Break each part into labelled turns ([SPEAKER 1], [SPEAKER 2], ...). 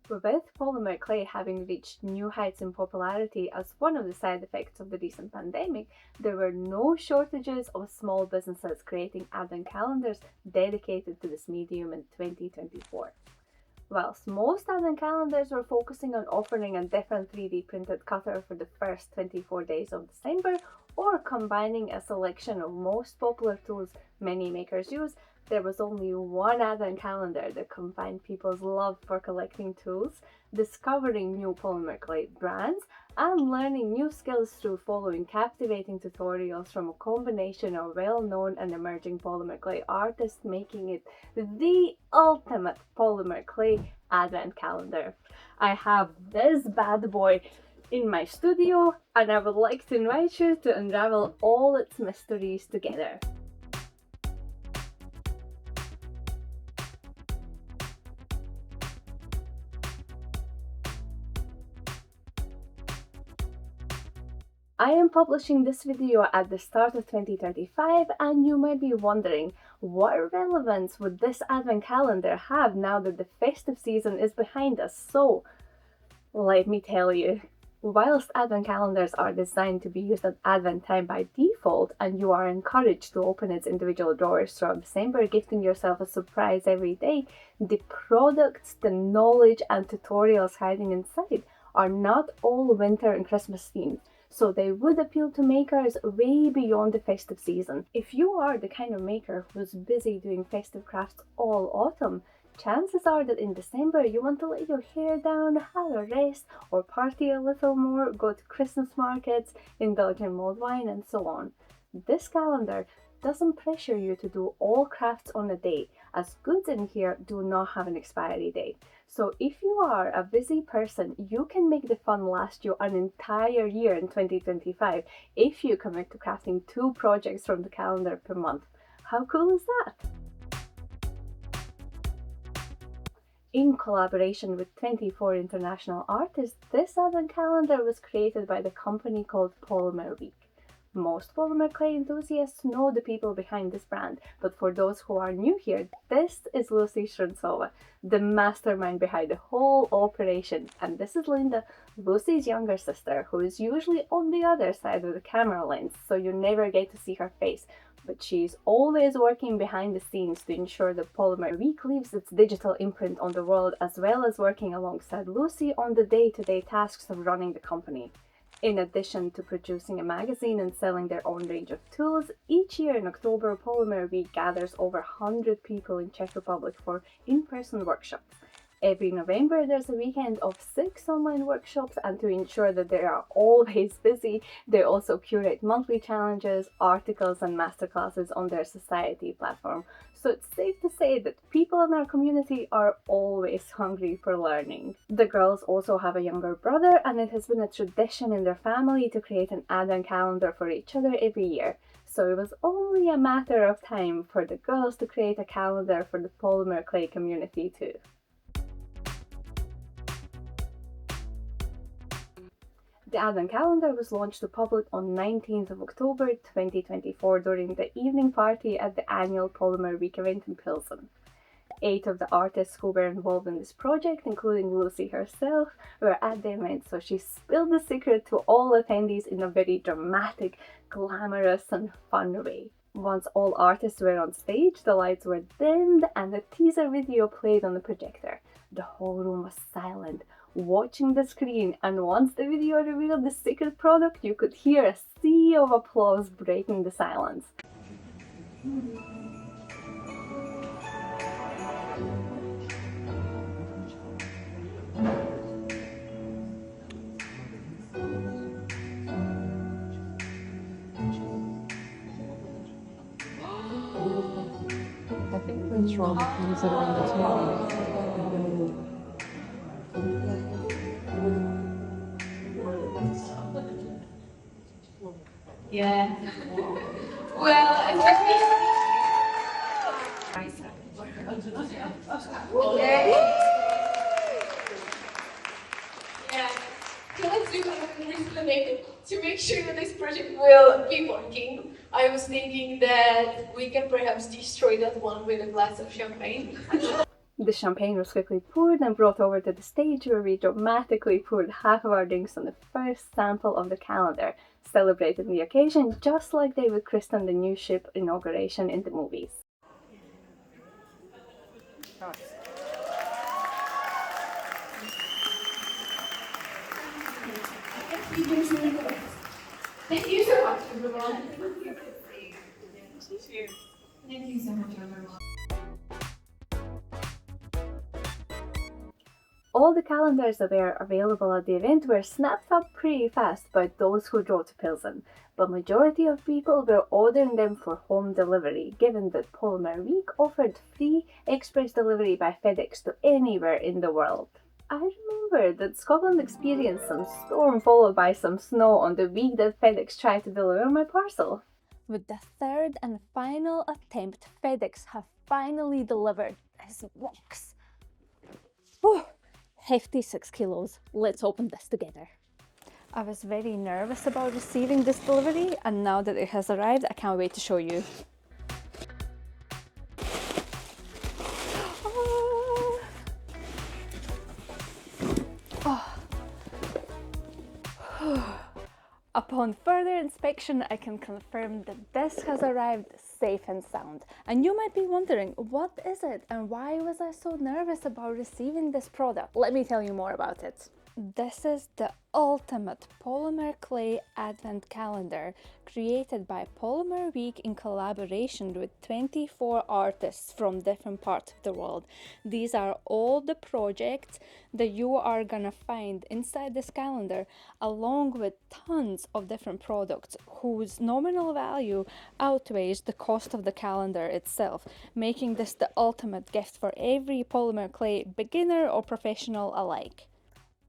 [SPEAKER 1] With polymer clay having reached new heights in popularity as one of the side effects of the recent pandemic, there were no shortages of small businesses creating advent calendars dedicated to this medium in 2024. Whilst most advent calendars were focusing on offering a different 3D printed cutter for the first 24 days of December, or combining a selection of most popular tools many makers use, there was only one advent calendar that combined people's love for collecting tools, discovering new polymer clay brands, and learning new skills through following captivating tutorials from a combination of well-known and emerging polymer clay artists, making it the ultimate polymer clay advent calendar. I have this bad boy in my studio, and I would like to invite you to unravel all its mysteries together. I am publishing this video at the start of 2035, and you might be wondering, what relevance would this advent calendar have now that the festive season is behind us? So, let me tell you. Whilst advent calendars are designed to be used at advent time by default, and you are encouraged to open its individual drawers throughout December, gifting yourself a surprise every day, the products, the knowledge and tutorials hiding inside are not all winter and Christmas themed. So they would appeal to makers way beyond the festive season. If you are the kind of maker who's busy doing festive crafts all autumn, chances are that in December you want to let your hair down, have a rest, or party a little more, go to Christmas markets, indulge in mulled wine, and so on. This calendar doesn't pressure you to do all crafts on a day, as goods in here do not have an expiry date. So if you are a busy person, you can make the fun last you an entire year in 2025 if you commit to crafting 2 projects from the calendar per month. How cool is that? In collaboration with 24 international artists, this advent calendar was created by the company called Polymer Week. Most polymer clay enthusiasts know the people behind this brand, but for those who are new here, this is Lucy Štruncová, the mastermind behind the whole operation, and this is Linda, Lucy's younger sister, who is usually on the other side of the camera lens, so you never get to see her face, but she's always working behind the scenes to ensure that Polymer Week leaves its digital imprint on the world, as well as working alongside Lucy on the day-to-day tasks of running the company. In addition to producing a magazine and selling their own range of tools, each year in October, Polymer Week gathers over 100 people in Czech Republic for in-person workshops. Every November, there's a weekend of 6 online workshops, and to ensure that they are always busy, they also curate monthly challenges, articles, and masterclasses on their society platform. So it's safe to say that people in our community are always hungry for learning. The girls also have a younger brother, and it has been a tradition in their family to create an advent calendar for each other every year. So it was only a matter of time for the girls to create a calendar for the polymer clay community too. The Advent calendar was launched to public on 19th of October 2024 during the evening party at the annual Polymer Week event in Pilsen. 8 of the artists who were involved in this project, including Lucy herself, were at the event, so she spilled the secret to all attendees in a very dramatic, glamorous and fun way. Once all artists were on stage, the lights were dimmed and the teaser video played on the projector. The whole room was silent, watching the screen, and once the video revealed the secret product, you could hear a sea of applause breaking the silence.
[SPEAKER 2] I think Prince Robert comes around the table.
[SPEAKER 3] Yeah. Well, yeah. So let's do to make sure that this project will be working. I was thinking that we can perhaps destroy that one with a glass of champagne.
[SPEAKER 1] The champagne was quickly poured and brought over to the stage, where we dramatically poured half of our drinks on the first sample of the calendar, celebrating the occasion just like they would christen the new ship inauguration in the movies.
[SPEAKER 3] Thank you so much, everyone. Thank you so much, everyone.
[SPEAKER 1] All the calendars that were available at the event were snapped up pretty fast by those who drove to Pilsen, but majority of people were ordering them for home delivery, given that Polymer Week offered free express delivery by FedEx to anywhere in the world. I remember that Scotland experienced some storm followed by some snow on the week that FedEx tried to deliver my parcel. With the third and final attempt, FedEx have finally delivered this box. Oh, hefty 6 kilos. Let's open this together. I was very nervous about receiving this delivery, and now that it has arrived, I can't wait to show you. Upon further inspection, I can confirm that this has arrived safe and sound. And you might be wondering, what is it and why was I so nervous about receiving this product? Let me tell you more about it. This is the ultimate polymer clay advent calendar created by Polymer Week in collaboration with 24 artists from different parts of the world. These are all the projects that you are gonna find inside this calendar, along with tons of different products whose nominal value outweighs the cost of the calendar itself, making this the ultimate gift for every polymer clay beginner or professional alike.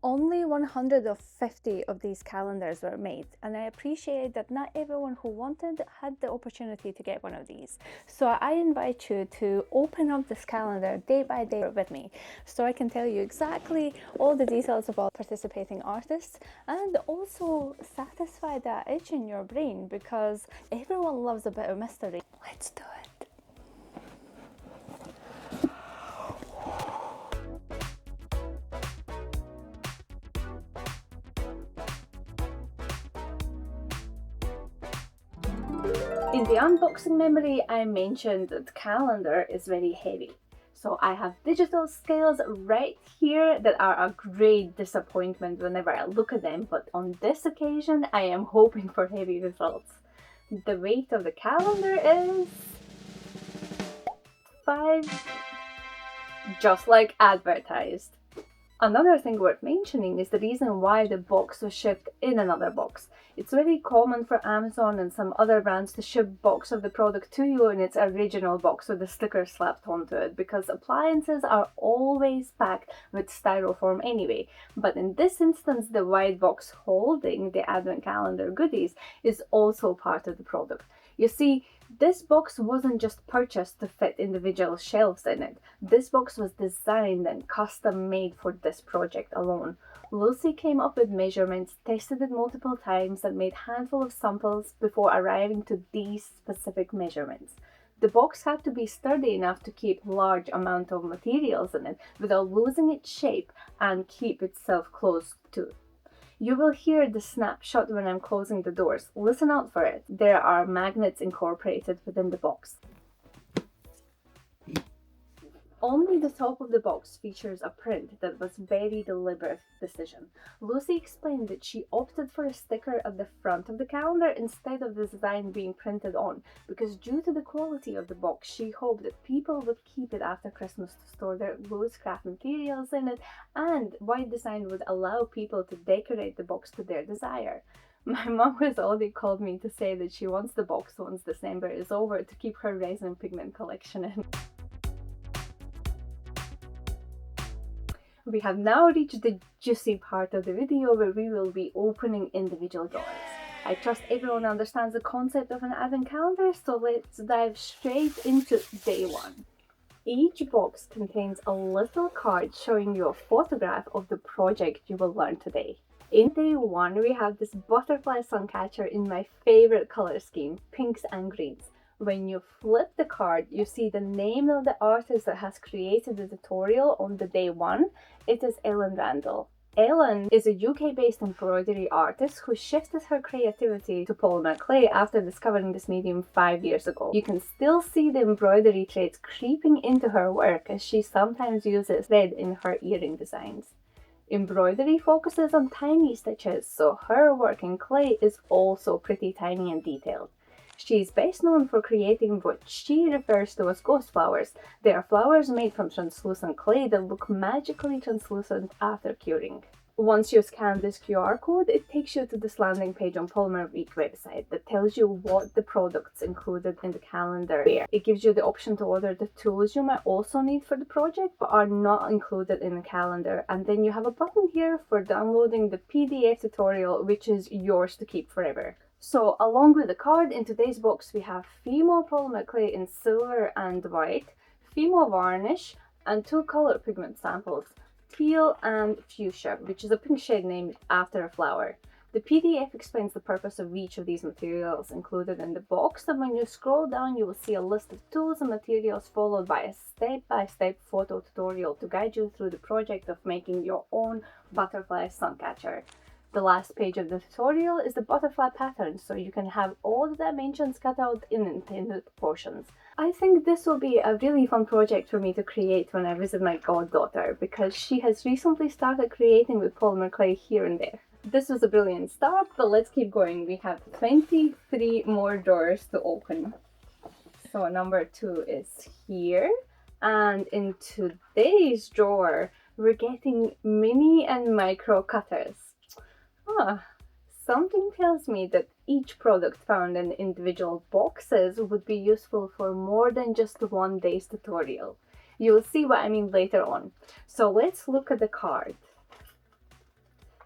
[SPEAKER 1] Only 150 of these calendars were made, and I appreciate that not everyone who wanted had the opportunity to get one of these. So I invite you to open up this calendar day by day with me, so I can tell you exactly all the details about participating artists and also satisfy that itch in your brain, because everyone loves a bit of mystery. Let's do it. In the unboxing memory, I mentioned that the calendar is very heavy. So I have digital scales right here that are a great disappointment whenever I look at them, but on this occasion I am hoping for heavy results. The weight of the calendar is 5, just like advertised. Another thing worth mentioning is the reason why the box was shipped in another box. It's very common for Amazon and some other brands to ship box of the product to you in its original box with the sticker slapped onto it, because appliances are always packed with styrofoam anyway. But in this instance, the white box holding the advent calendar goodies is also part of the product. You see, this box wasn't just purchased to fit individual shelves in it. This box was designed and custom made for this project alone. Lucy came up with measurements, tested it multiple times, and made a handful of samples before arriving to these specific measurements. The box had to be sturdy enough to keep large amount of materials in it without losing its shape and keep itself closed too. You will hear the snapshot when I'm closing the doors. Listen out for it. There are magnets incorporated within the box. Only the top of the box features a print that was very deliberate decision. Lucy explained that she opted for a sticker at the front of the calendar instead of the design being printed on, because due to the quality of the box, she hoped that people would keep it after Christmas to store their loose craft materials in it, and white design would allow people to decorate the box to their desire. My mom has already called me to say that she wants the box once December is over to keep her resin pigment collection in. We have now reached the juicy part of the video where we will be opening individual drawings. I trust everyone understands the concept of an advent calendar, so let's dive straight into day one. Each box contains a little card showing you a photograph of the project you will learn today. In day one, we have this butterfly suncatcher in my favorite color scheme, pinks and greens. When you flip the card, you see the name of the artist that has created the tutorial on the day one. It is Ellen Randall. Ellen is a UK-based embroidery artist who shifted her creativity to polymer clay after discovering this medium 5 years ago. You can still see the embroidery traits creeping into her work, as she sometimes uses thread in her earring designs. Embroidery focuses on tiny stitches, so her work in clay is also pretty tiny and detailed. She is best known for creating what she refers to as ghost flowers. They are flowers made from translucent clay that look magically translucent after curing. Once you scan this QR code, it takes you to this landing page on Polymer Week website that tells you what the products included in the calendar are. It gives you the option to order the tools you might also need for the project but are not included in the calendar, and then you have a button here for downloading the PDF tutorial, which is yours to keep forever. So along with the card, in today's box we have Fimo polymer clay in silver and white, Fimo varnish, and 2 color pigment samples, teal and fuchsia, which is a pink shade named after a flower. The PDF explains the purpose of each of these materials included in the box, and when you scroll down you will see a list of tools and materials followed by a step-by-step photo tutorial to guide you through the project of making your own butterfly suncatcher. The last page of the tutorial is the butterfly pattern, so you can have all the dimensions cut out in intended proportions. I think this will be a really fun project for me to create when I visit my goddaughter, because she has recently started creating with polymer clay here and there. This was a brilliant start, but let's keep going. We have 23 more drawers to open. So number 2 is here, and in today's drawer we're getting mini and micro cutters. Something tells me that each product found in individual boxes would be useful for more than just one day's tutorial. You'll see what I mean later on. So let's look at the card.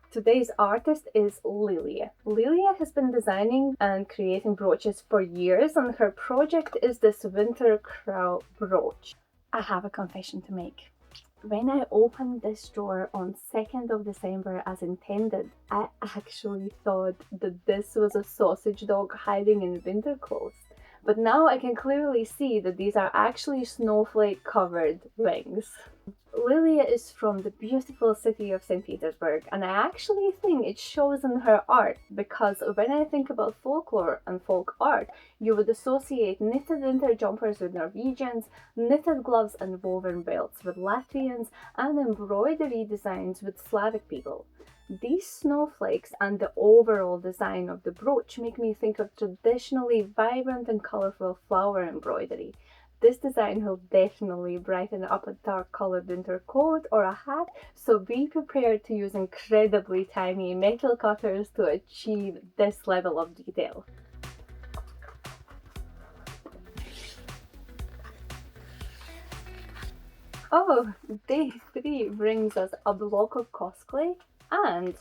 [SPEAKER 1] Today's artist is Lilia. Lilia has been designing and creating brooches for years, and her project is this winter crow brooch. I have a confession to make. When I opened this drawer on 2nd of December as intended, I actually thought that this was a sausage dog hiding in winter clothes. But now I can clearly see that these are actually snowflake covered wings. Lilia is from the beautiful city of St. Petersburg, and I actually think it shows in her art, because when I think about folklore and folk art, you would associate knitted winter jumpers with Norwegians, knitted gloves and woven belts with Latvians, and embroidery designs with Slavic people. These snowflakes and the overall design of the brooch make me think of traditionally vibrant and colorful flower embroidery. This design will definitely brighten up a dark colored winter coat or a hat, so be prepared to use incredibly tiny metal cutters to achieve this level of detail. Oh, day 3 brings us a block of CosClay and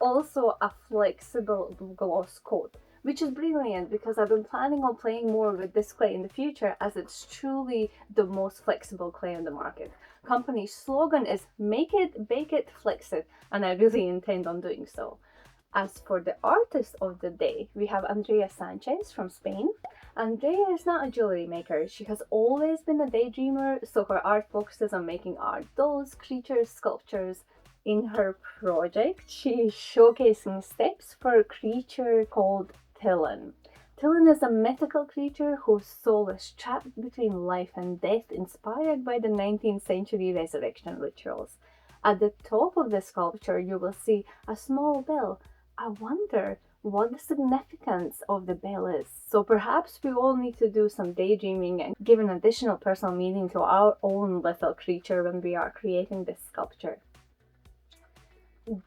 [SPEAKER 1] also a flexible gloss coat, which is brilliant because I've been planning on playing more with this clay in the future, as it's truly the most flexible clay on the market. Company's slogan is "Make it, bake it, flex it," and I really intend on doing so. As for the artist of the day, we have Andrea Sanchez from Spain. Andrea is not a jewelry maker. She has always been a daydreamer, so her art focuses on making art dolls, creatures, sculptures. In her project, she is showcasing steps for a creature called Tillen. Tillen is a mythical creature whose soul is trapped between life and death, inspired by the 19th century resurrection rituals. At the top of the sculpture, you will see a small bell. I wonder what the significance of the bell is. So perhaps we all need to do some daydreaming and give an additional personal meaning to our own little creature when we are creating this sculpture.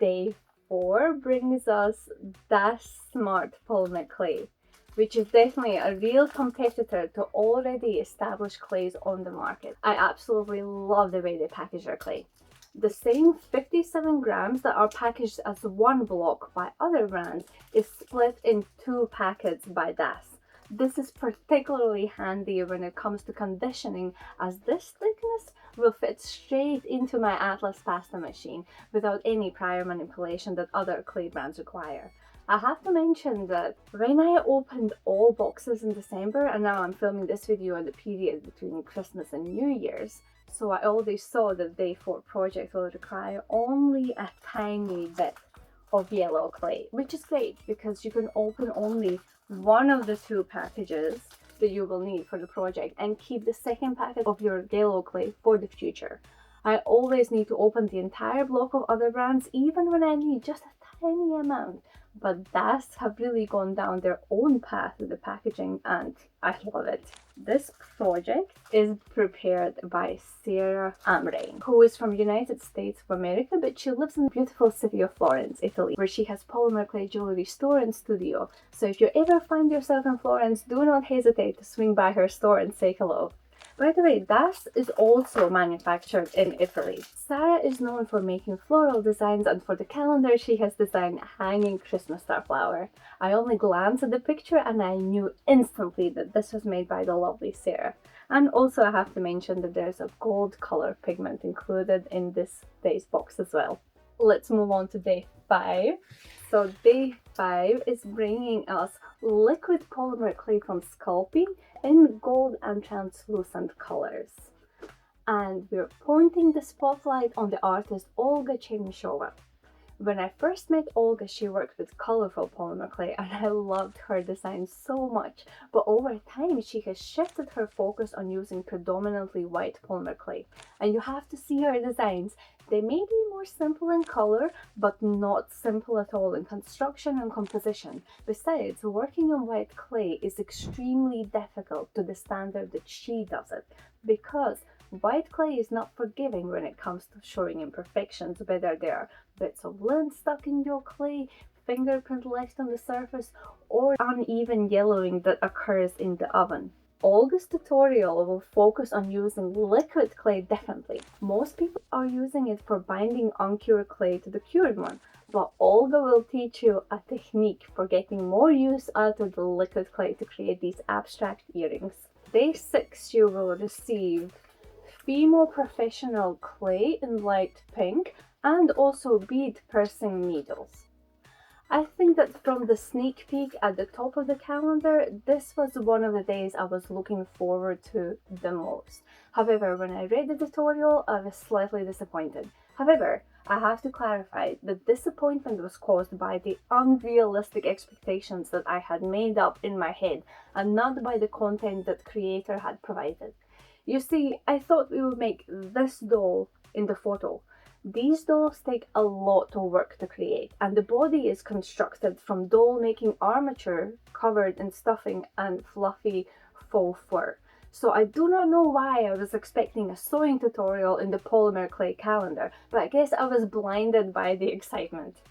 [SPEAKER 1] Day 4 brings us Dash Smart Polymer Clay, which is definitely a real competitor to already established clays on the market. I absolutely love the way they package their clay. The same 57 grams that are packaged as one block by other brands is split in 2 packets by Das. This is particularly handy when it comes to conditioning, as this thickness will fit straight into my Atlas pasta machine without any prior manipulation that other clay brands require. I have to mention that when I opened all boxes in December, and now I'm filming this video in the period between Christmas and New Year's, so I already saw that Day 4 project will require only a tiny bit of yellow clay, which is great because you can open only one of the 2 packages that you will need for the project and keep the second packet of your yellow clay for the future. I always need to open the entire block of other brands even when I need just a tiny amount, but DAS have really gone down their own path with the packaging and I love it. This project is prepared by Sarah Amrain, who is from United States of America, but she lives in the beautiful city of Florence, Italy, where she has polymer clay jewelry store and studio. So if you ever find yourself in Florence, do not hesitate to swing by her store and say hello. By the way, DAS is also manufactured in Italy. Sarah is known for making floral designs, and for the calendar she has designed a hanging Christmas star flower. I only glanced at the picture and I knew instantly that this was made by the lovely Sarah. And also I have to mention that there's a gold color pigment included in this day's box as well. Let's move on to day 5. So day 5 is bringing us liquid polymer clay from Sculpey in gold and translucent colors. And we're pointing the spotlight on the artist Olga Chernyshova. When I first met Olga, she worked with colorful polymer clay and I loved her design so much, but over time she has shifted her focus on using predominantly white polymer clay. And you have to see her designs. They may be more simple in color, but not simple at all in construction and composition. Besides, working on white clay is extremely difficult to the standard that she does it, because white clay is not forgiving when it comes to showing imperfections, whether there are bits of lint stuck in your clay, fingerprint left on the surface, or uneven yellowing that occurs in the oven. Olga's tutorial will focus on using liquid clay differently. Most people are using it for binding uncured clay to the cured one, but Olga will teach you a technique for getting more use out of the liquid clay to create these abstract earrings. Day 6 you will receive Fimo Professional Clay in light pink and also bead piercing needles. I think that from the sneak peek at the top of the calendar, this was one of the days I was looking forward to the most. However, when I read the tutorial, I was slightly disappointed. However, I have to clarify that disappointment was caused by the unrealistic expectations that I had made up in my head and not by the content that creator had provided. You see, I thought we would make this doll in the photo. These dolls take a lot of work to create, and the body is constructed from doll making armature covered in stuffing and fluffy faux fur. So I do not know why I was expecting a sewing tutorial in the polymer clay calendar, but I guess I was blinded by the excitement.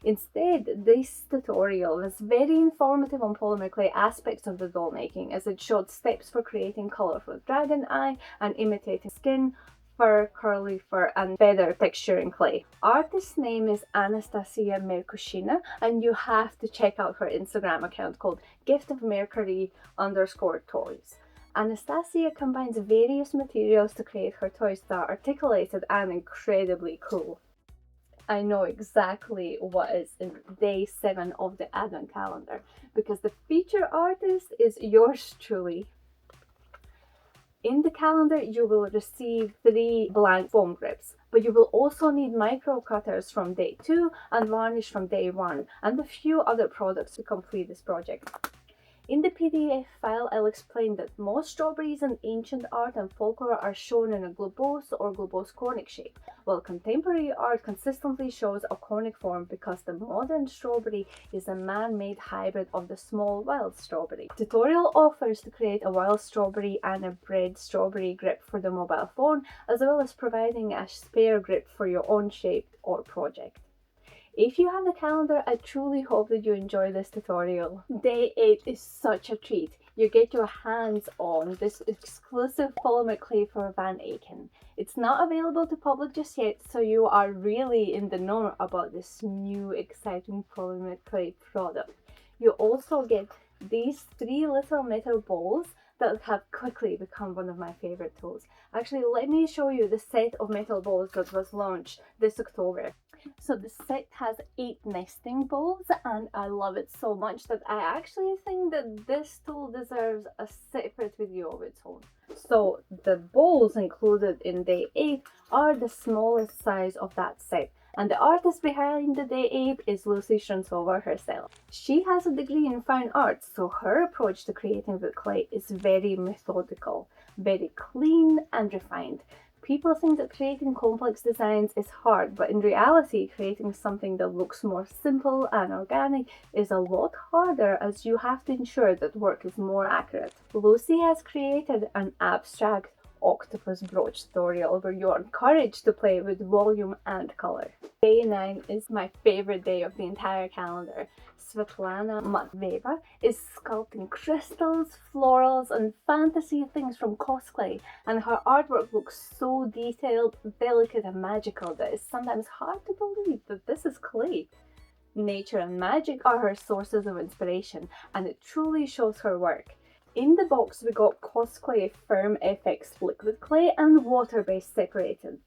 [SPEAKER 1] Instead, this tutorial was very informative on polymer clay aspects of the doll making, as it showed steps for creating colorful dragon eye and imitating skin, fur, curly fur, and feather texture in clay. Artist's name is Anastasia Merkushina, and you have to check out her Instagram account called giftofmercury_toys. Anastasia combines various materials to create her toys that are articulated and incredibly cool. I know exactly what is in day 7 of the Advent calendar, because the feature artist is yours truly. In the calendar, you will receive 3 blank foam grips, but you will also need micro cutters from day 2 and varnish from day 1, and a few other products to complete this project. In the PDF file, I'll explain that most strawberries in ancient art and folklore are shown in a globose or globose conic shape, while contemporary art consistently shows a conic form because the modern strawberry is a man-made hybrid of the small wild strawberry. Tutorial offers to create a wild strawberry and a bred strawberry grip for the mobile phone, as well as providing a spare grip for your own shape or project. If you have the calendar, I truly hope that you enjoy this tutorial. Day 8 is such a treat. You get your hands on this exclusive polymer clay for Van Aken. It's not available to public just yet, so you are really in the know about this new exciting polymer clay product. You also get these 3 little metal bowls that have quickly become one of my favourite tools. Actually, let me show you the set of metal bowls that was launched this October. So the set has 8 nesting bowls, and I love it so much that I actually think that this tool deserves a separate video of its own. So the bowls included in day 8 are the smallest size of that set. And the artist behind the day 8 is Štruncová herself. She has a degree in fine arts, so her approach to creating with clay is very methodical, very clean and refined. People think that creating complex designs is hard, but in reality, creating something that looks more simple and organic is a lot harder, as you have to ensure that work is more accurate. Lucy has created an abstract octopus brooch tutorial where you are encouraged to play with volume and color. Day 9 is my favorite day of the entire calendar. Svetlana Matveva is sculpting crystals, florals and fantasy things from CosClay, and her artwork looks so detailed, delicate and magical that it's sometimes hard to believe that this is clay. Nature and magic are her sources of inspiration, and it truly shows her work. In the box we got CosClay Firm FX liquid clay and water-based separated.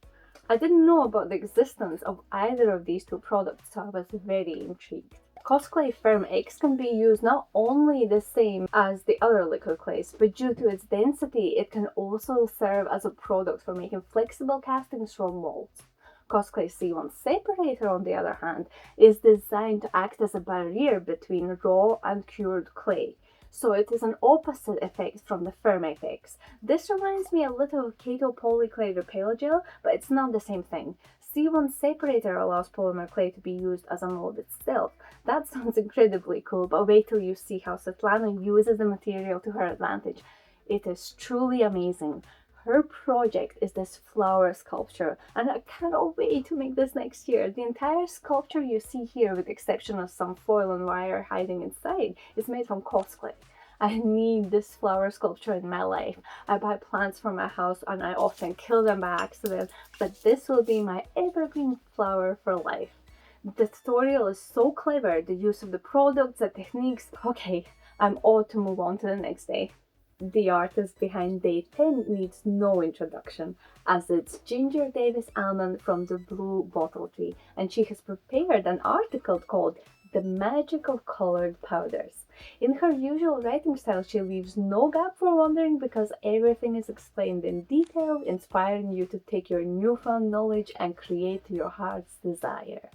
[SPEAKER 1] I didn't know about the existence of either of these two products, so I was very intrigued. CosClay Firm X can be used not only the same as the other liquid clays, but due to its density it can also serve as a product for making flexible castings from molds. CosClay C1 Separator, on the other hand, is designed to act as a barrier between raw and cured clay. So it is an opposite effect from the Firm FX. This reminds me a little of Kato Polyclay Repeller Gel, but it's not the same thing. C1 Separator allows polymer clay to be used as a mold itself. That sounds incredibly cool, but wait till you see how Svetlana uses the material to her advantage. It is truly amazing. Her project is this flower sculpture, and I cannot wait to make this next year. The entire sculpture you see here, with the exception of some foil and wire hiding inside, is made from CosClay. I need this flower sculpture in my life. I buy plants for my house and I often kill them by accident, but this will be my evergreen flower for life. The tutorial is so clever, the use of the products, the techniques. Okay, I'm ought to move on to the next day. The artist behind day 10 needs no introduction, as it's Ginger Davis Almond from the Blue Bottle Tree, and she has prepared an article called The Magic of Colored Powders. In her usual writing style, she leaves no gap for wondering because everything is explained in detail, inspiring you to take your newfound knowledge and create your heart's desire.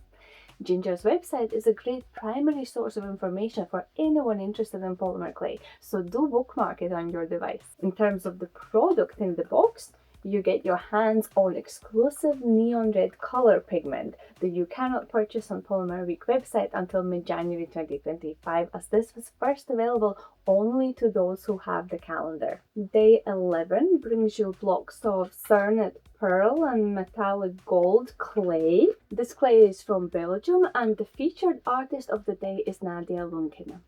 [SPEAKER 1] Ginger's website is a great primary source of information for anyone interested in polymer clay, so do bookmark it on your device. In terms of the product in the box, you get your hands on exclusive neon red color pigment that you cannot purchase on Polymer Week website until mid-January 2025, as this was first available only to those who have the calendar. Day 11 brings you blocks of Cernet Pearl and Metallic Gold clay. This clay is from Belgium, and the featured artist of the day is Nadia Lunkina.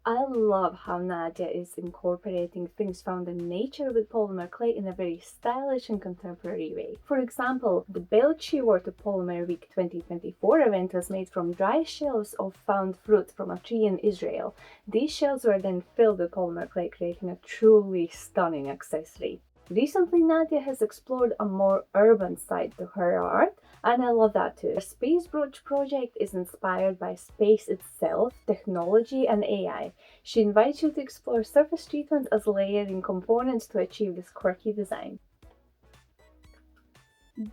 [SPEAKER 1] I love how Nadia is incorporating things found in nature with polymer clay in a very stylish and contemporary way. For example, the belt she wore to Polymer Week 2024 event was made from dry shells of found fruit from a tree in Israel. These shells were then filled with polymer clay, creating a truly stunning accessory. Recently, Nadia has explored a more urban side to her art, and I love that too. Her Space Brooch project is inspired by space itself, technology and AI. She invites you to explore surface treatment as layering components to achieve this quirky design.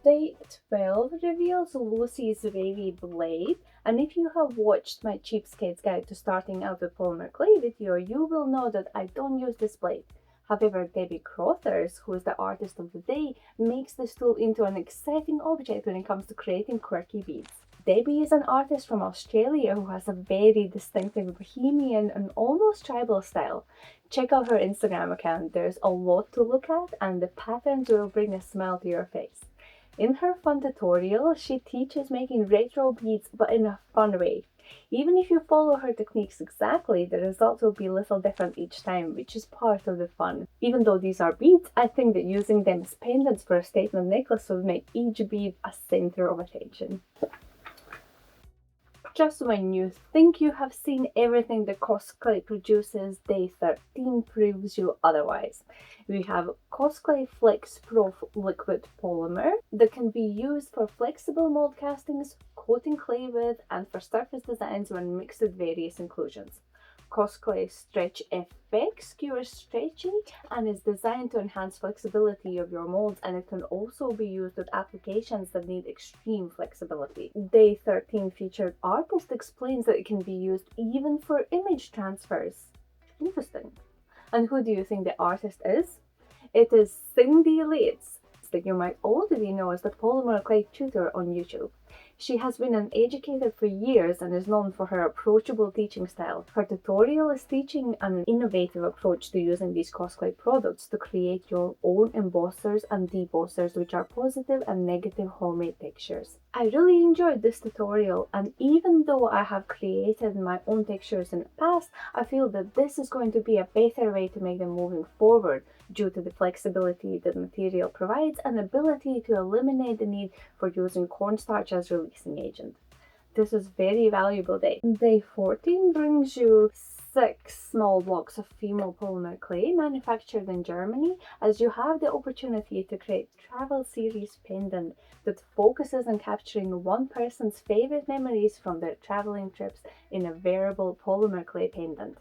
[SPEAKER 1] Day 12 reveals Lucy's Wavy Blade, and if you have watched my Cheapskate's Guide to Starting Out with Polymer Clay video, you will know that I don't use this blade. However, Debbie Crothers, who is the artist of the day, makes this tool into an exciting object when it comes to creating quirky beads. Debbie is an artist from Australia who has a very distinctive bohemian and almost tribal style. Check out her Instagram account, there's a lot to look at and the patterns will bring a smile to your face. In her fun tutorial, she teaches making retro beads but in a fun way. Even if you follow her techniques exactly, the results will be a little different each time, which is part of the fun. Even though these are beads, I think that using them as pendants for a statement necklace would make each bead a center of attention. Just when you think you have seen everything the CosClay produces, day 13 proves you otherwise. We have CosClay Flex Pro liquid polymer that can be used for flexible mold castings, coating clay with, and for surface designs when mixed with various inclusions. CosClay Stretch FX cures stretchy and is designed to enhance flexibility of your molds, and it can also be used with applications that need extreme flexibility. Day 13 featured artist explains that it can be used even for image transfers. Interesting. And who do you think the artist is? It is Cindy Leitz, that you might already know as the Polymer Clay tutor on YouTube. She has been an educator for years and is known for her approachable teaching style. Her tutorial is teaching an innovative approach to using these CosClay products to create your own embossers and debossers, which are positive and negative homemade textures. I really enjoyed this tutorial, and even though I have created my own textures in the past, I feel that this is going to be a better way to make them moving forward due to the flexibility that the material provides and ability to eliminate the need for using cornstarch as releasing agent. This is very valuable day. Day 14 brings you 6 small blocks of Fimo polymer clay manufactured in Germany, as you have the opportunity to create travel series pendant that focuses on capturing one person's favorite memories from their traveling trips in a wearable polymer clay pendant.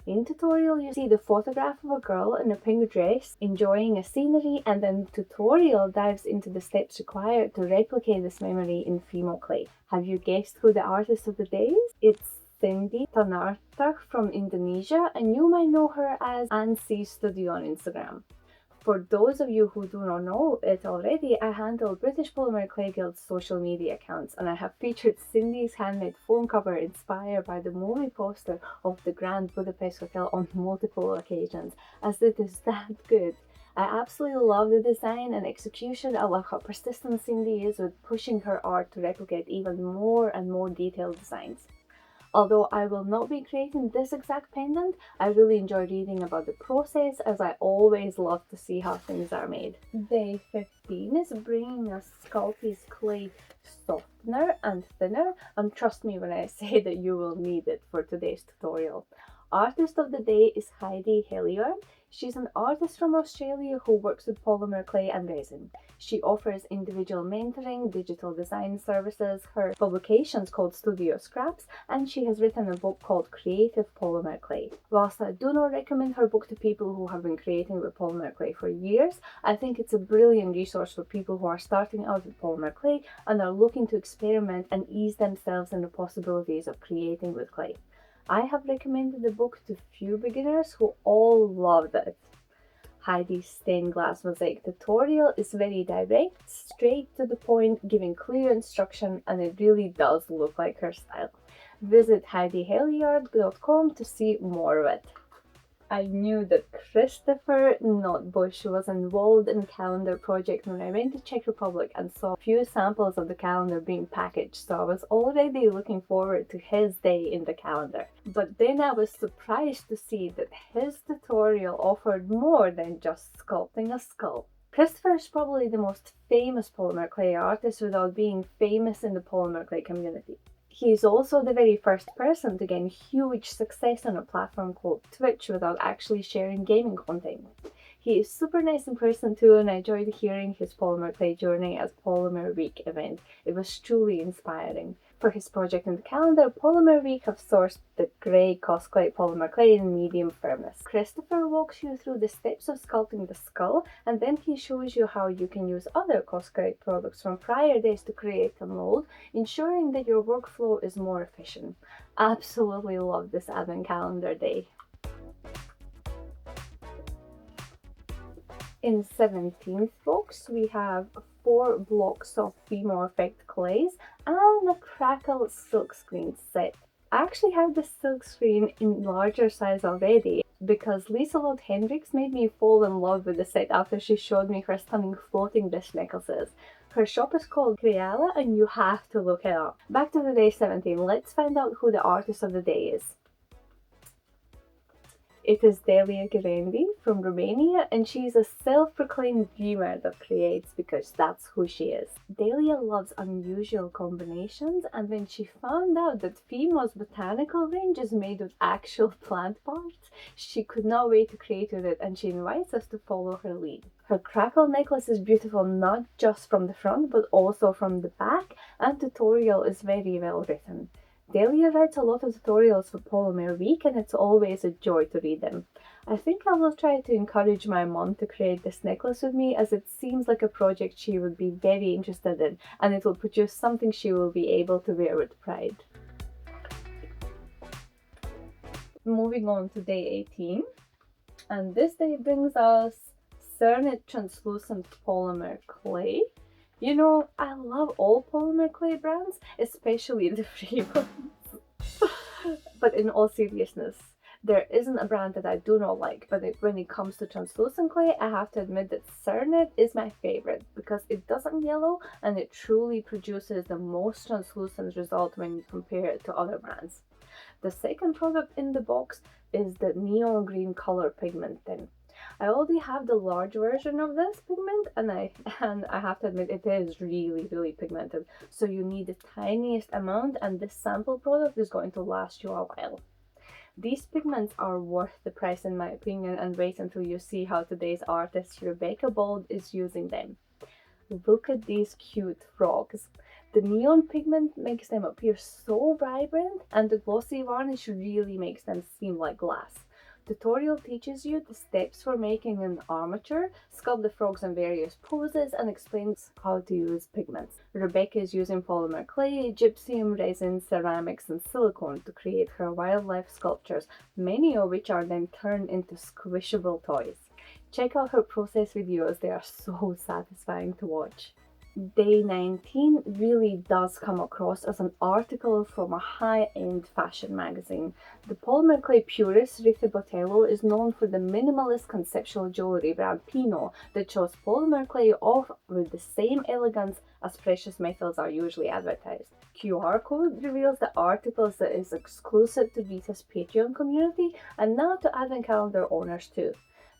[SPEAKER 1] In tutorial, you see the photograph of a girl in a pink dress enjoying a scenery, and then tutorial dives into the steps required to replicate this memory in Fimo clay. Have you guessed who the artist of the day is? It's Cindy Tanartach from Indonesia, and you might know her as Ansi Studio on Instagram. For those of you who do not know it already, I handle British Polymer Clay Guild's social media accounts, and I have featured Cindy's handmade phone cover inspired by the movie poster of the Grand Budapest Hotel on multiple occasions, as it is that good. I absolutely love the design and execution. I love how persistent Cindy is with pushing her art to replicate even more and more detailed designs. Although I will not be creating this exact pendant, I really enjoy reading about the process, as I always love to see how things are made. Day 15 is bringing us Sculpey's clay softener and thinner, and trust me when I say that you will need it for today's tutorial. Artist of the day is Heidi Hilliard. She's an artist from Australia who works with polymer clay and resin. She offers individual mentoring, digital design services, her publications called Studio Scraps, and she has written a book called Creative Polymer Clay. Whilst I do not recommend her book to people who have been creating with polymer clay for years, I think it's a brilliant resource for people who are starting out with polymer clay and are looking to experiment and ease themselves in the possibilities of creating with clay. I have recommended the book to few beginners who all loved it. Heidi's stained glass mosaic tutorial is very direct, straight to the point, giving clear instruction, and it really does look like her style. Visit HeidiHilliard.com to see more of it. I knew that Christopher, not Bush, was involved in the calendar project when I went to Czech Republic and saw a few samples of the calendar being packaged, so I was already looking forward to his day in the calendar. But then I was surprised to see that his tutorial offered more than just sculpting a skull. Christopher is probably the most famous polymer clay artist without being famous in the polymer clay community. He is also the very first person to gain huge success on a platform called Twitch without actually sharing gaming content. He is super nice in person too, and I enjoyed hearing his polymer clay journey at Polymer Week event. It was truly inspiring. For his project in the calendar, Polymer Week have sourced the grey CosClay polymer clay in medium firmness. Christopher walks you through the steps of sculpting the skull, and then he shows you how you can use other CosClay products from prior days to create a mold, ensuring that your workflow is more efficient. Absolutely love this Advent Calendar day. In 17th box, we have 4 blocks of Fimo Effect clays and a Crackle silkscreen set. I actually have the silkscreen in larger size already because Lieselot Hendricks made me fall in love with the set after she showed me her stunning floating dish necklaces. Her shop is called Creala and you have to look it up. Back to the day 17, let's find out who the artist of the day is. It is Delia Grandi from Romania, and she's a self-proclaimed dreamer that creates because that's who she is. Delia loves unusual combinations, and when she found out that Fimo's botanical range is made with actual plant parts, she could not wait to create with it, and she invites us to follow her lead. Her crackle necklace is beautiful not just from the front but also from the back, and tutorial is very well written. Delia writes a lot of tutorials for Polymer Week, and it's always a joy to read them. I think I will try to encourage my mom to create this necklace with me, as it seems like a project she would be very interested in, and it will produce something she will be able to wear with pride. Moving on to day 18, and this day brings us Cernit Translucent Polymer Clay. You know, I love all polymer clay brands, especially the free ones. But in all seriousness, there isn't a brand that I do not like, but when it comes to translucent clay, I have to admit that Cernit is my favorite because it doesn't yellow and it truly produces the most translucent result when you compare it to other brands. The second product in the box is the neon green color pigment tin. I already have the large version of this pigment, and I have to admit it is really pigmented, so you need the tiniest amount, and this sample product is going to last you a while. These pigments are worth the price in my opinion, and wait until you see how today's artist Rebecca Bold is using them. Look at these cute frogs. The neon pigment makes them appear so vibrant, and the glossy varnish really makes them seem like glass. Tutorial teaches you the steps for making an armature, sculpt the frogs in various poses, and explains how to use pigments. Rebecca is using polymer clay, gypsum, resin, ceramics, and silicone to create her wildlife sculptures, many of which are then turned into squishable toys. Check out her process videos, they are so satisfying to watch. Day 19 really does come across as an article from a high-end fashion magazine. The polymer clay purist Rita Botello is known for the minimalist conceptual jewelry brand Fimo that shows polymer clay off with the same elegance as precious metals are usually advertised. QR code reveals the articles that is exclusive to Rita's Patreon community and now to Advent Calendar owners too.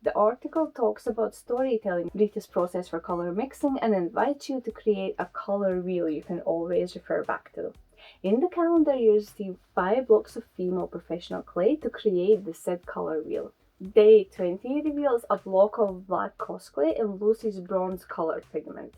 [SPEAKER 1] The article talks about storytelling, Rita's process for color mixing, and invites you to create a color wheel you can always refer back to. In the calendar, you receive 5 blocks of Fimo professional clay to create the said color wheel. Day 20 reveals a block of black CosClay and Lucy's bronze color pigment.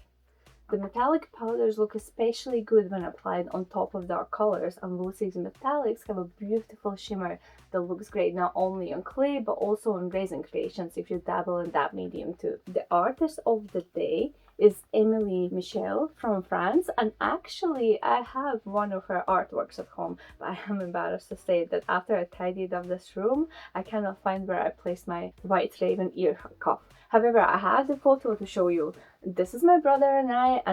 [SPEAKER 1] The metallic powders look especially good when applied on top of dark colors, and Lucy's metallics have a beautiful shimmer that looks great not only on clay but also on resin creations if you dabble in that medium too. The artist of the day is Emily Michel from France, and actually I have one of her artworks at home, but I am embarrassed to say that after I tidied up this room, I cannot find where I placed my white raven ear cuff. However, I have the photo to show you. This is my brother and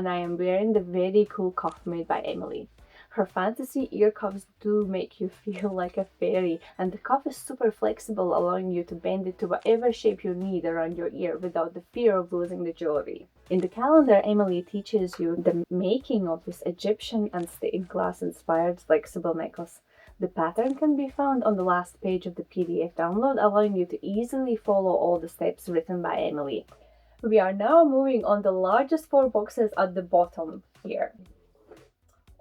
[SPEAKER 1] I am wearing the very cool cuff made by Emily. Her fantasy ear cuffs do make you feel like a fairy, and the cuff is super flexible, allowing you to bend it to whatever shape you need around your ear without the fear of losing the jewelry. In the calendar, Emily teaches you the making of this Egyptian and stained glass inspired flexible necklace. The pattern can be found on the last page of the PDF download, allowing you to easily follow all the steps written by Emily. We are now moving on the largest 4 boxes at the bottom here.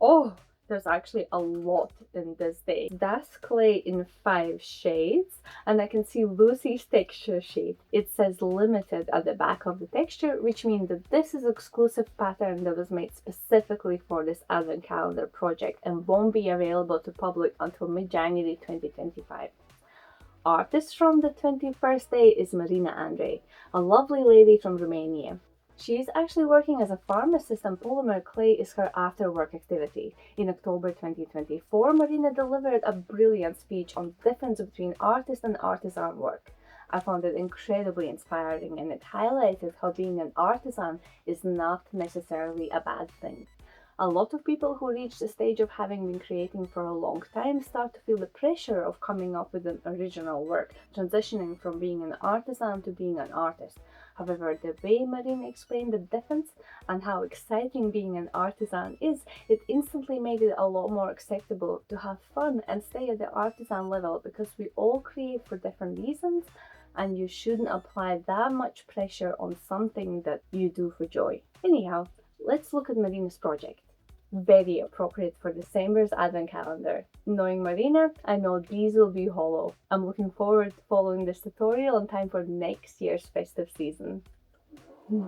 [SPEAKER 1] Oh, there's actually a lot in this day. That's clay in 5 shades, and I can see Lucy's texture sheet. It says limited at the back of the texture, which means that this is exclusive pattern that was made specifically for this Advent Calendar project and won't be available to public until mid-January 2025. Artist from the 21st day is Marina Andrei, a lovely lady from Romania. She is actually working as a pharmacist, and polymer clay is her after-work activity. In October 2024, Marina delivered a brilliant speech on the difference between artist and artisan work. I found it incredibly inspiring, and it highlighted how being an artisan is not necessarily a bad thing. A lot of people who reach the stage of having been creating for a long time start to feel the pressure of coming up with an original work, transitioning from being an artisan to being an artist. However, the way Marina explained the difference and how exciting being an artisan is, it instantly made it a lot more acceptable to have fun and stay at the artisan level, because we all create for different reasons and you shouldn't apply that much pressure on something that you do for joy. Anyhow, let's look at Marina's project. Very appropriate for December's advent calendar. Knowing Marina, I know these will be hollow. I'm looking forward to following this tutorial in time for next year's festive season.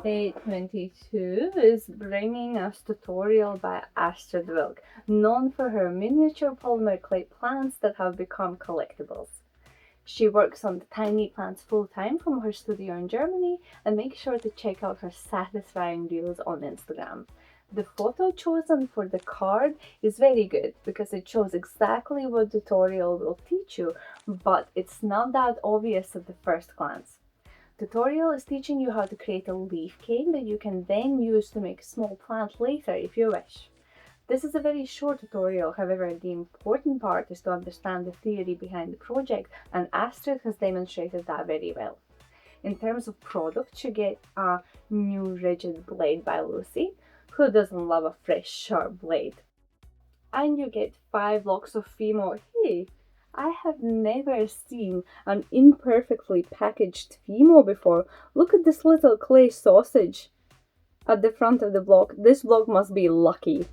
[SPEAKER 1] Day 22 is bringing us tutorial by Astrid Wilk, known for her miniature polymer clay plants that have become collectibles. She works on the tiny plants full-time from her studio in Germany, and make sure to check out her satisfying reels on Instagram. The photo chosen for the card is very good because it shows exactly what the tutorial will teach you, but it's not that obvious at the first glance. Tutorial is teaching you how to create a leaf cane that you can then use to make a small plant later if you wish. This is a very short tutorial, however the important part is to understand the theory behind the project, and Astrid has demonstrated that very well. In terms of products, you get a new rigid blade by Lucy. Who doesn't love a fresh, sharp blade? And you get 5 locks of Fimo. Hey, I have never seen an imperfectly packaged Fimo before. Look at this little clay sausage at the front of the block. This block must be lucky.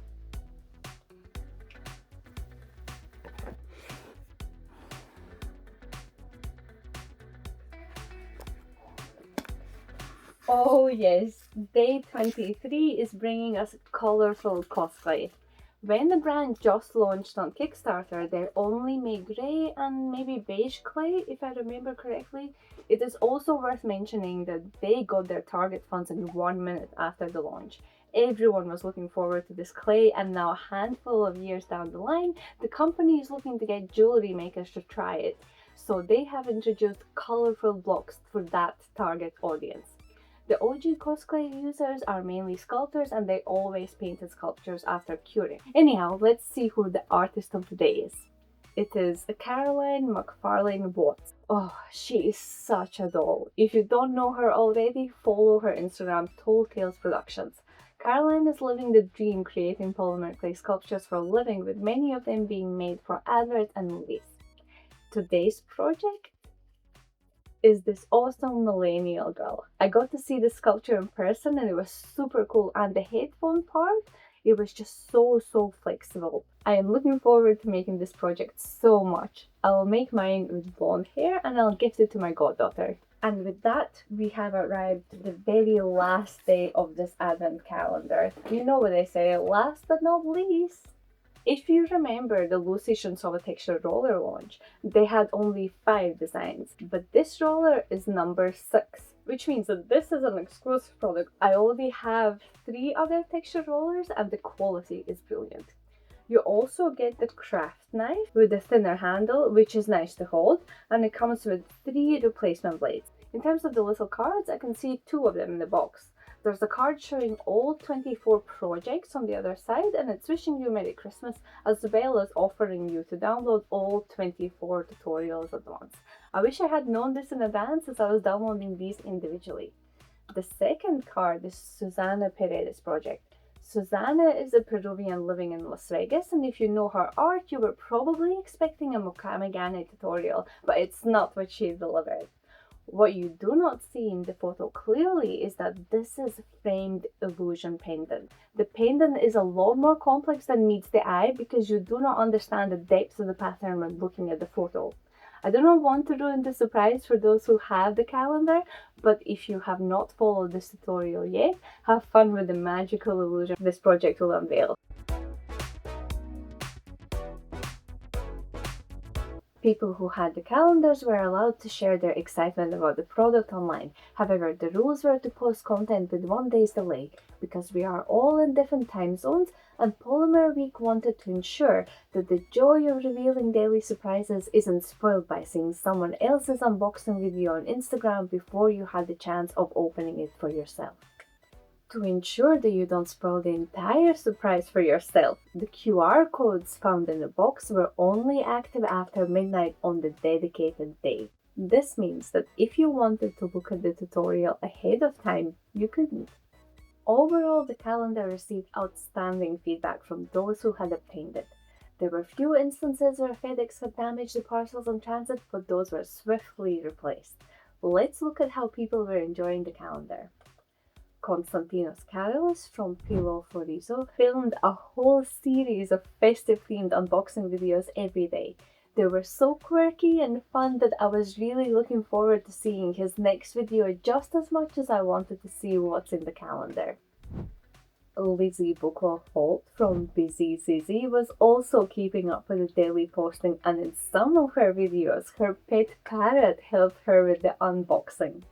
[SPEAKER 1] Oh yes, day 23 is bringing us colourful CosClay. When the brand just launched on Kickstarter, they only made grey and maybe beige clay, if I remember correctly. It is also worth mentioning that they got their target funds in 1 minute after the launch. Everyone was looking forward to this clay, and now a handful of years down the line, the company is looking to get jewellery makers to try it. So they have introduced colourful blocks for that target audience. The OG CosClay users are mainly sculptors, and they always painted sculptures after curing. Anyhow, let's see who the artist of the day is. It is Caroline McFarlane Watts. Oh, she is such a doll. If you don't know her already, follow her Instagram, Tall Tales Productions. Caroline is living the dream, creating polymer clay sculptures for a living, with many of them being made for adverts and movies. Today's project is this awesome millennial girl. I got to see the sculpture in person and it was super cool, and the headphone part, it was just so flexible. I am looking forward to making this project so much. I'll make mine with blonde hair and I'll gift it to my goddaughter. And with that, we have arrived to the very last day of this advent calendar. You know what they say, last but not least. If you remember the Lucy Štruncová texture roller launch, they had only 5 designs, but this roller is number 6, which means that this is an exclusive product. I already have 3 other texture rollers and the quality is brilliant. You also get the craft knife with a thinner handle, which is nice to hold, and it comes with 3 replacement blades. In terms of the little cards, I can see 2 of them in the box. There's a card showing all 24 projects on the other side, and it's wishing you Merry Christmas, as well as offering you to download all 24 tutorials at once. I wish I had known this in advance, as I was downloading these individually. The second card is Susana Paredes' project. Susana is a Peruvian living in Las Vegas, and if you know her art, you were probably expecting a Mokamegane tutorial, but it's not what she delivered. What you do not see in the photo clearly is that this is framed illusion pendant. The pendant is a lot more complex than meets the eye, because you do not understand the depth of the pattern when looking at the photo. I do not want to ruin the surprise for those who have the calendar, but if you have not followed this tutorial yet, have fun with the magical illusion this project will unveil. People who had the calendars were allowed to share their excitement about the product online. However, the rules were to post content with 1 day's delay, because we are all in different time zones, and Polymer Week wanted to ensure that the joy of revealing daily surprises isn't spoiled by seeing someone else's unboxing video on Instagram before you had the chance of opening it for yourself. To ensure that you don't spoil the entire surprise for yourself, the QR codes found in the box were only active after midnight on the dedicated day. This means that if you wanted to look at the tutorial ahead of time, you couldn't. Overall, the calendar received outstanding feedback from those who had obtained it. There were few instances where FedEx had damaged the parcels in transit, but those were swiftly replaced. Let's look at how people were enjoying the calendar. Konstantinos Karolis from Pilo Forizo filmed a whole series of festive-themed unboxing videos every day. They were so quirky and fun that I was really looking forward to seeing his next video just as much as I wanted to see what's in the calendar. Lizzie Buklo Holt from Busy Zizzy was also keeping up with the daily posting, and in some of her videos, her pet parrot helped her with the unboxing.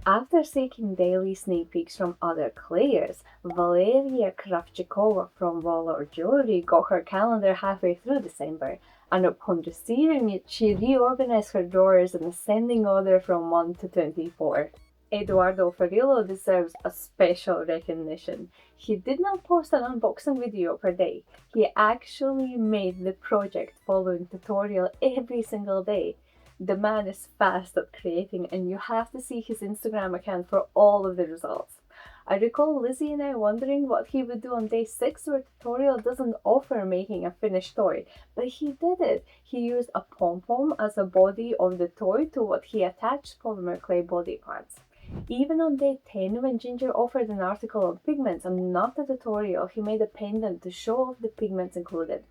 [SPEAKER 1] After seeking daily sneak peeks from other players, Valeria Kravchikova from Valor Jewelry got her calendar halfway through December, and upon receiving it, she reorganized her drawers in ascending order from 1 to 24. Eduardo Farillo deserves a special recognition. He did not post an unboxing video per day. He actually made the project following tutorial every single day. The man is fast at creating, and you have to see his Instagram account for all of the results. I recall Lizzie and I wondering what he would do on day 6 where tutorial doesn't offer making a finished toy, but he did it. He used a pom-pom as a body of the toy to what he attached polymer clay body parts. Even on day 10, when Ginger offered an article on pigments and not a tutorial, he made a pendant to show off the pigments included.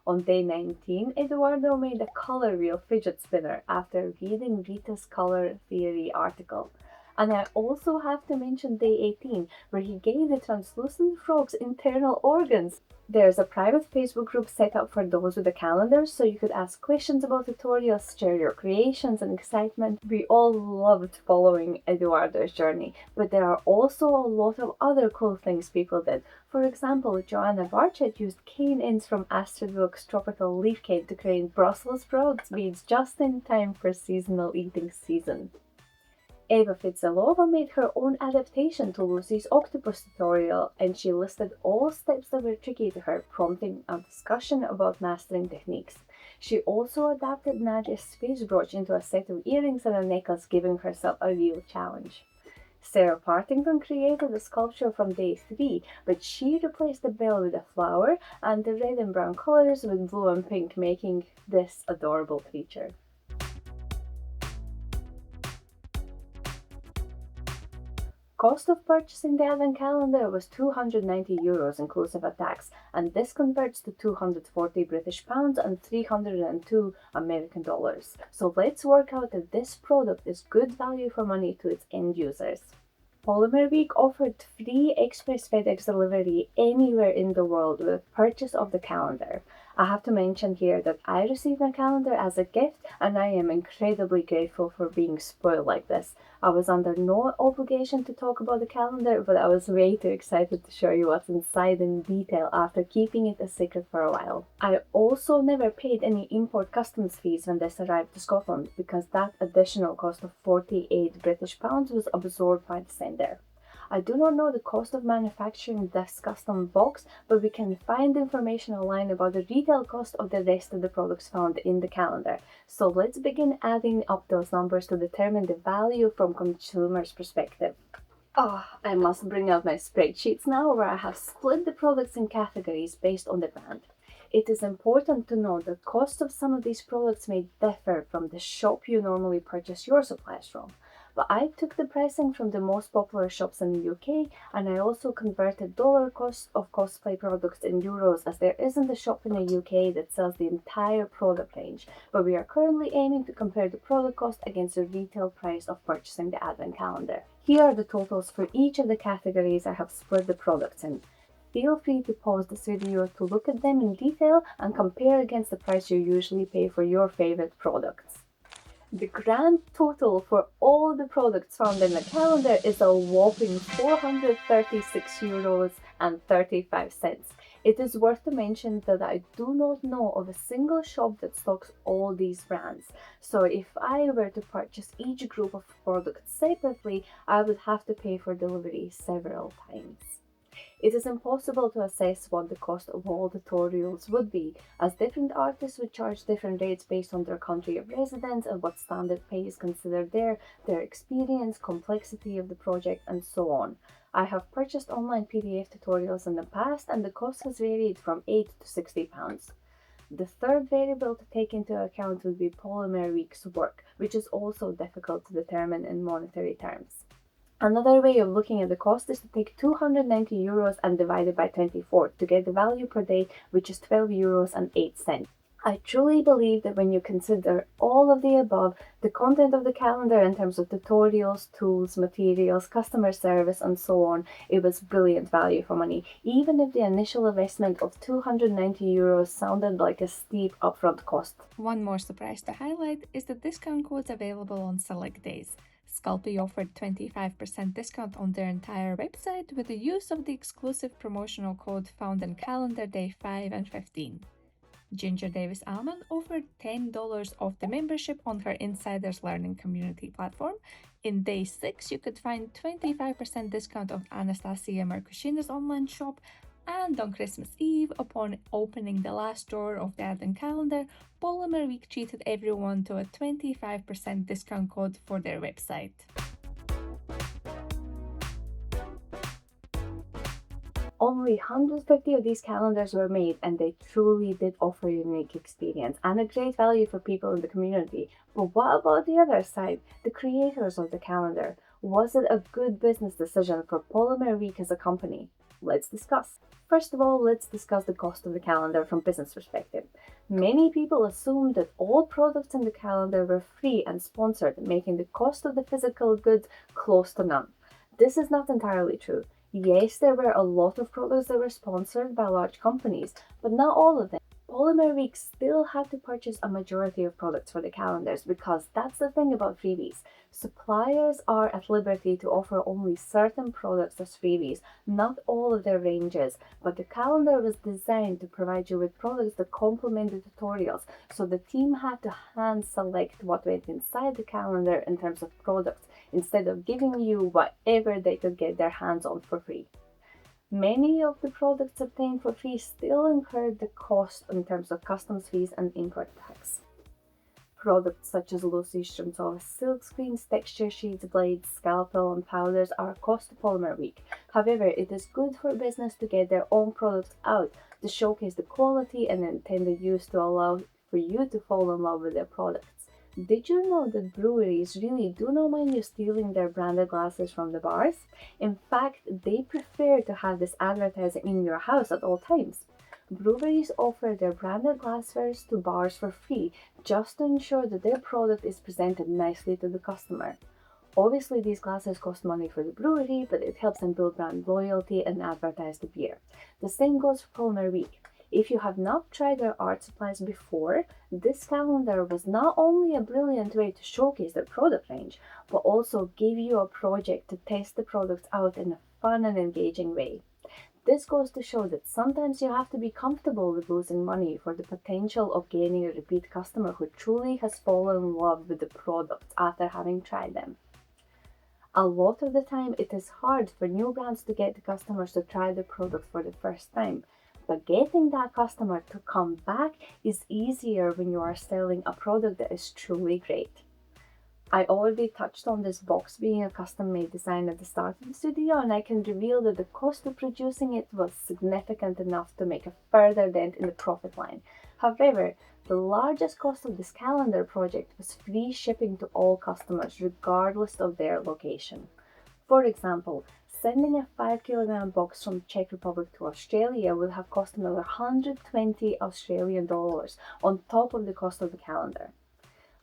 [SPEAKER 1] On day 19, Eduardo made a color wheel fidget spinner after reading Rita's color theory article. And I also have to mention day 18, where he gave the translucent frogs internal organs. There's a private Facebook group set up for those with a calendar, so you could ask questions about tutorials, share your creations and excitement. We all loved following Eduardo's journey, but there are also a lot of other cool things people did. For example, Joanna Barchet used cane ends from Astrid Wilk's tropical leaf cake to create Brussels sprouts beads just in time for seasonal eating season. Eva Fitzalova made her own adaptation to Lucy's octopus tutorial, and she listed all steps that were tricky to her, prompting a discussion about mastering techniques. She also adapted Nadia's space brooch into a set of earrings and a necklace, giving herself a real challenge. Sarah Partington created a sculpture from day 3, but she replaced the bell with a flower and the red and brown colors with blue and pink, making this adorable creature. Cost of purchasing the Advent calendar was €290 inclusive of tax, and this converts to 240 British pounds and 302 American dollars. So let's work out that this product is good value for money to its end users. Polymer Week offered free express FedEx delivery anywhere in the world with purchase of the calendar. I have to mention here that I received my calendar as a gift, and I am incredibly grateful for being spoiled like this. I was under no obligation to talk about the calendar, but I was way too excited to show you what's inside in detail after keeping it a secret for a while. I also never paid any import customs fees when this arrived to Scotland, because that additional cost of 48 British pounds was absorbed by the sender. I do not know the cost of manufacturing this custom box, but we can find information online about the retail cost of the rest of the products found in the calendar. So let's begin adding up those numbers to determine the value from consumers' perspective. I must bring out my spreadsheets now, where I have split the products in categories based on the brand. It is important to know the cost of some of these products may differ from the shop you normally purchase your supplies from. But I took the pricing from the most popular shops in the UK, and I also converted dollar cost of CosClay products in euros, as there isn't a shop in the UK that sells the entire product range, but we are currently aiming to compare the product cost against the retail price of purchasing the Advent calendar. Here are the totals for each of the categories I have split the products in. Feel free to pause this video to look at them in detail and compare against the price you usually pay for your favorite products. The grand total for all the products found in the calendar is a whopping €436.35. It is worth to mention that I do not know of a single shop that stocks all these brands, so if I were to purchase each group of products separately, I would have to pay for delivery several times. It is impossible to assess what the cost of all tutorials would be, as different artists would charge different rates based on their country of residence and what standard pay is considered there, their experience, complexity of the project, and so on. I have purchased online PDF tutorials in the past, and the cost has varied from £8 to £60. The third variable to take into account would be Polymer Week's work, which is also difficult to determine in monetary terms. Another way of looking at the cost is to take €290 and divide it by 24 to get the value per day, which is €12.08. I truly believe that when you consider all of the above, the content of the calendar in terms of tutorials, tools, materials, customer service, and so on, it was brilliant value for money, even if the initial investment of €290 sounded like a steep upfront cost.
[SPEAKER 4] One more surprise to highlight is the discount codes available on select days. Sculpey offered 25% discount on their entire website with the use of the exclusive promotional code found in calendar day 5 and 15. Ginger Davis Almond offered $10 off the membership on her Insiders Learning community platform. In day 6, you could find 25% discount on Anastasia Merkushina's online shop. And on Christmas Eve, upon opening the last drawer of the Advent calendar, Polymer Week treated everyone to a 25% discount code for their website.
[SPEAKER 1] Only 150 of these calendars were made, and they truly did offer a unique experience and a great value for people in the community. But what about the other side, the creators of the calendar? Was it a good business decision for Polymer Week as a company? Let's discuss. First of all, let's discuss the cost of the calendar from business perspective. Many people assumed that all products in the calendar were free and sponsored, making the cost of the physical goods close to none. This is not entirely true. Yes, there were a lot of products that were sponsored by large companies, but not all of them. Polymer Week still had to purchase a majority of products for the calendars because that's the thing about freebies. Suppliers are at liberty to offer only certain products as freebies, not all of their ranges, but the calendar was designed to provide you with products that complement the tutorials, so the team had to hand select what went inside the calendar in terms of products, instead of giving you whatever they could get their hands on for free. Many of the products obtained for free still incurred the cost in terms of customs fees and import tax. Products such as Lucy's Štruncová silk screens, texture sheets, blades, scalpel, and powders are a cost to Polymer Week. However, it is good for business to get their own products out to showcase the quality and intended use to allow for you to fall in love with their products. Did you know that breweries really do not mind you stealing their branded glasses from the bars? In fact, they prefer to have this advertising in your house at all times. Breweries offer their branded glasswares to bars for free, just to ensure that their product is presented nicely to the customer. Obviously, these glasses cost money for the brewery, but it helps them build brand loyalty and advertise the beer. The same goes for Polymer Week. If you have not tried their art supplies before, this calendar was not only a brilliant way to showcase their product range, but also give you a project to test the products out in a fun and engaging way. This goes to show that sometimes you have to be comfortable with losing money for the potential of gaining a repeat customer who truly has fallen in love with the products after having tried them. A lot of the time, it is hard for new brands to get the customers to try the product for the first time. But getting that customer to come back is easier when you are selling a product that is truly great. I already touched on this box being a custom-made design at the start of this video, and I can reveal that the cost of producing it was significant enough to make a further dent in the profit line. However, the largest cost of this calendar project was free shipping to all customers, regardless of their location. For example, sending a 5kg box from Czech Republic to Australia would have cost another $120 on top of the cost of the calendar.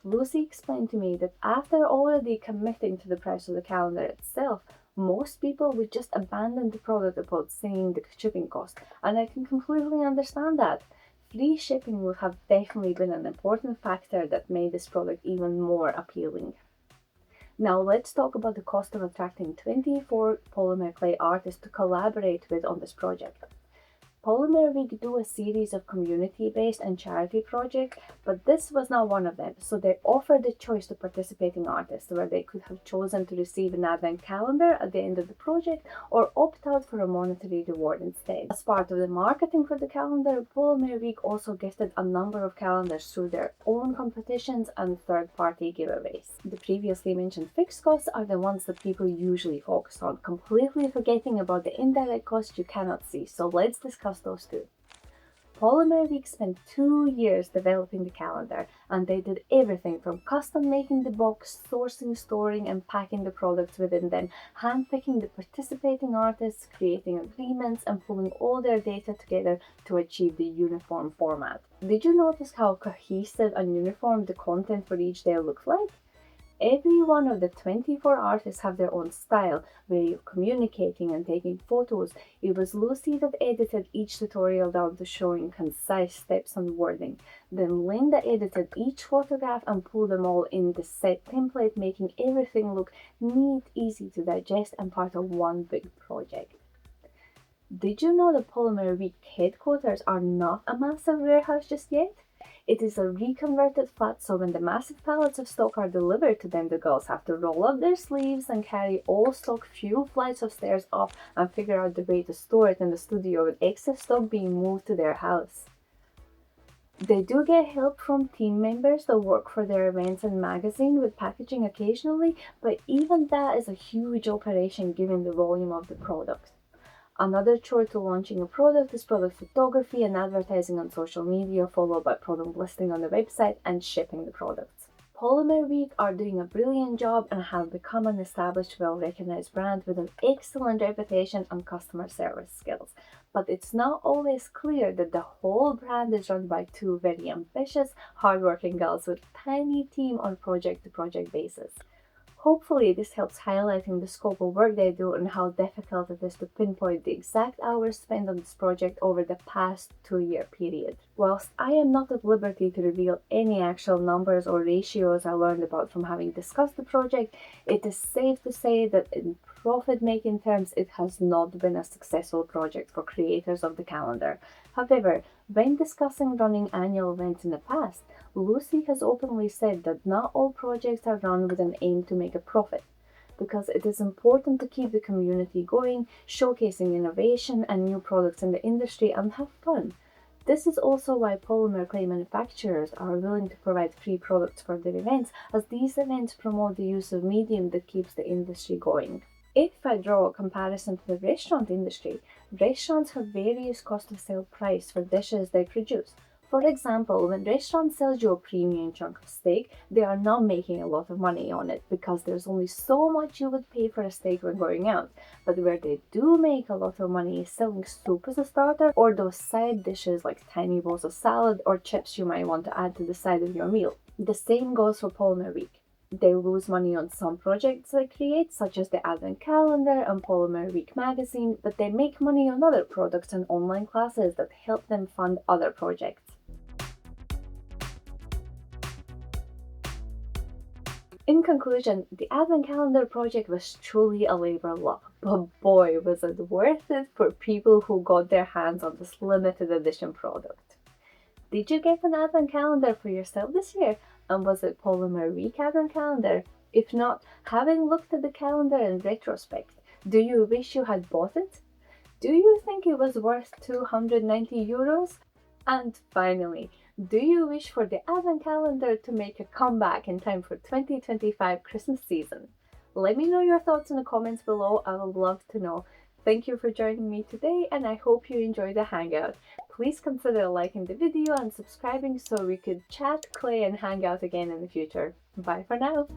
[SPEAKER 1] Lucy explained to me that after already committing to the price of the calendar itself, most people would just abandon the product upon seeing the shipping cost, and I can completely understand that. Free shipping would have definitely been an important factor that made this product even more appealing. Now let's talk about the cost of attracting 24 polymer clay artists to collaborate with on this project. Polymer Week do a series of community-based and charity projects, but this was not one of them, so they offered a choice to participating artists where they could have chosen to receive an advent calendar at the end of the project or opt out for a monetary reward instead. As part of the marketing for the calendar, Polymer Week also gifted a number of calendars through their own competitions and third-party giveaways. The previously mentioned fixed costs are the ones that people usually focus on, completely forgetting about the indirect costs you cannot see, so let's discuss those two. Polymer Week spent 2 years developing the calendar, and they did everything from custom making the box, sourcing, storing and packing the products within them, handpicking the participating artists, creating agreements and pulling all their data together to achieve the uniform format. Did you notice how cohesive and uniform the content for each day looked like? Every one of the 24 artists have their own style, way of communicating and taking photos. It was Lucy that edited each tutorial down to showing concise steps and wording. Then Linda edited each photograph and pulled them all in the set template, making everything look neat, easy to digest and part of one big project. Did you know the Polymer Week headquarters are not a massive warehouse just yet? It is a reconverted flat, so when the massive pallets of stock are delivered to them, the girls have to roll up their sleeves and carry all stock few flights of stairs up and figure out the way to store it in the studio with excess stock being moved to their house. They do get help from team members that work for their events and magazine with packaging occasionally, but even that is a huge operation given the volume of the product. Another chore to launching a product is product photography and advertising on social media, followed by product listing on the website and shipping the products. Polymer Week are doing a brilliant job and have become an established, well-recognized brand with an excellent reputation and customer service skills. But it's not always clear that the whole brand is run by two very ambitious, hardworking girls with a tiny team on project-to-project basis. Hopefully, this helps highlighting the scope of work they do and how difficult it is to pinpoint the exact hours spent on this project over the past 2-year period. Whilst I am not at liberty to reveal any actual numbers or ratios I learned about from having discussed the project, it is safe to say that in profit-making terms, it has not been a successful project for creators of the calendar. However, when discussing running annual events in the past, Lucy has openly said that not all projects are run with an aim to make a profit, because it is important to keep the community going, showcasing innovation and new products in the industry and have fun. This is also why polymer clay manufacturers are willing to provide free products for their events, as these events promote the use of medium that keeps the industry going. If I draw a comparison to the restaurant industry, restaurants have various cost of sale price for dishes they produce. For example, when restaurant sells you a premium chunk of steak, they are not making a lot of money on it because there's only so much you would pay for a steak when going out. But where they do make a lot of money is selling soup as a starter or those side dishes like tiny bowls of salad or chips you might want to add to the side of your meal. The same goes for Polymer Week. They lose money on some projects they create, such as the Advent Calendar and Polymer Week magazine, but they make money on other products and online classes that help them fund other projects. In conclusion, the Advent Calendar project was truly a labor of love, but boy was it worth it for people who got their hands on this limited edition product. Did you get an Advent Calendar for yourself this year? And was it Polymer Week Advent Calendar? If not, having looked at the calendar in retrospect, do you wish you had bought it? Do you think it was worth €290? And finally, do you wish for the Advent Calendar to make a comeback in time for 2025 Christmas season? Let me know your thoughts in the comments below. I would love to know. Thank you for joining me today, and I hope you enjoyed the hangout. Please consider liking the video and subscribing so we could chat, clay, and hang out again in the future. Bye for now!